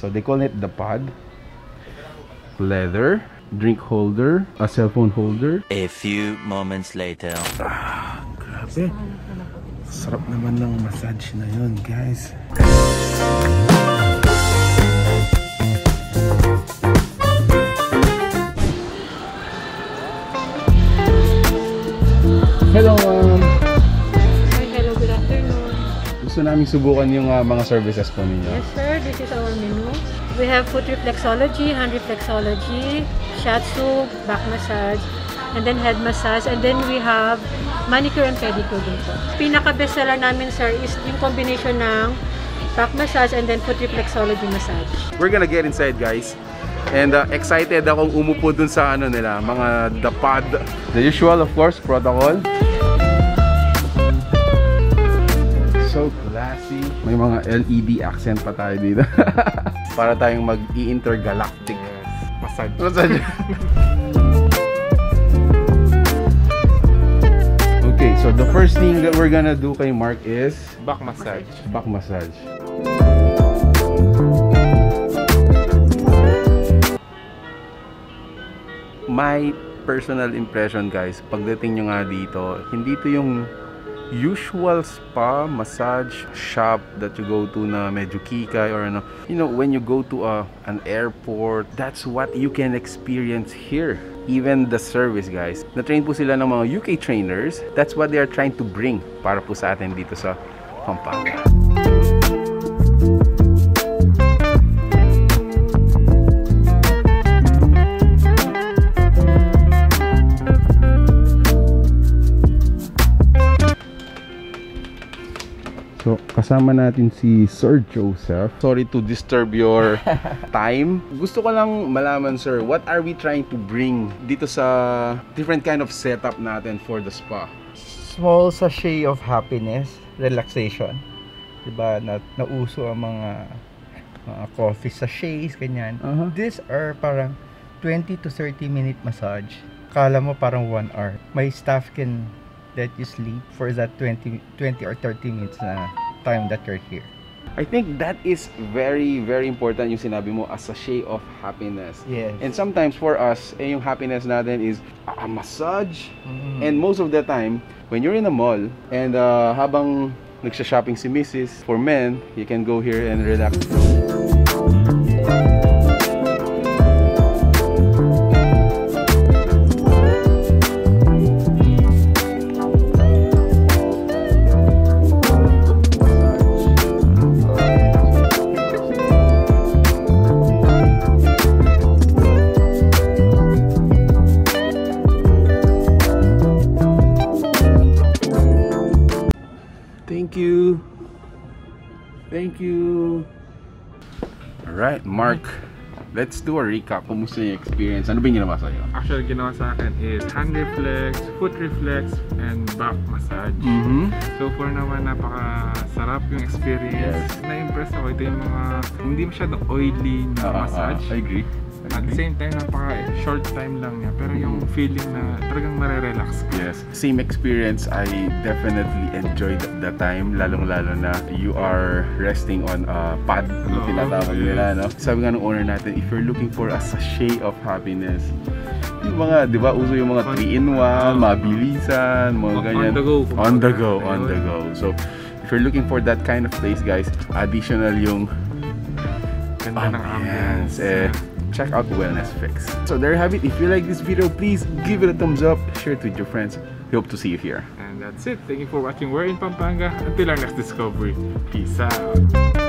So they call it the pod. Leather, drink holder, a cell phone holder. A few moments later. Grabe. Sarap naman ng massage na yun, guys. Hello, Hi, hello, good afternoon. Gusto namin subukan yung mga services po ninyo. Yes, sir. This is our menu. We have foot reflexology, hand reflexology, shiatsu, back massage, and then head massage, and then we have manicure and pedicure dito. Pinaka-bestseller namin, sir, is yung combination ng back massage and then foot reflexology massage. We're gonna get inside, guys. And excited akong umupo dun sa ano nila, mga the pod. The usual, of course, protocol. So classy. May mga LED accent pa tayo dito. Para tayong mag-i-intergalactic massage. Okay, so the first thing that we're gonna do kay Mark is back massage. Back massage. My personal impression, guys, pagdating nyo nga dito, hindi to yung usual spa massage shop that you go to na medyo kikay or ano. You know, when you go to an airport, that's what you can experience here. Even the service, guys. Na-train po sila ng mga UK trainers. That's what they are trying to bring para po sa atin dito sa Pampanga. So, kasama natin si Sir Joseph. Sorry to disturb your time. Gusto ko lang malaman, sir, what are we trying to bring dito sa different kind of setup natin for the spa? Small sachet of happiness, relaxation. Diba, nauso ang mga coffee sachets, ganyan. These are parang 20 to 30 minute massage. Kala mo parang 1 hour. My staff can let you sleep for that 20 or 30 minutes na time that you're here. I think that is very, very important yung sinabi mo, a sachet of happiness. Yes. And sometimes for us, yung happiness natin is a massage. And most of the time, when you're in a mall, and habang nagsha-shopping si Mrs., for men, you can go here and relax. Thank you. Alright, Mark. Let's do a recap. Kumusta yung experience? Ano ba yung ginawa sa'yo? Actually, ginawa sa akin is hand reflex, foot reflex, and back massage. So far naman, napakasarap yung experience. Yes. Na-impress ako. Ito yung mga hindi masyadong oily na massage. I agree. At the same time, napaka-short time lang niya. Pero yung feeling na talagang marerelax ka. Yes. Same experience. I definitely enjoyed the time. Lalong-lalo na you are resting on a pad. Ano tinatawag nila, no? Sabi nga ng owner natin, if you're looking for a sachet of happiness, yung mga, di ba, uso yung mga 3-in-1, mabilisan, mga ganyan. On the go. On the go. So, if you're looking for that kind of place, guys, additional yung ganda ng ambience. Check out Wellness Fix. So there you have it. If you like this video, please give it a thumbs up, share it with your friends. We hope to see you here. And that's it. Thank you for watching. We're in Pampanga. Until our next discovery. Peace out.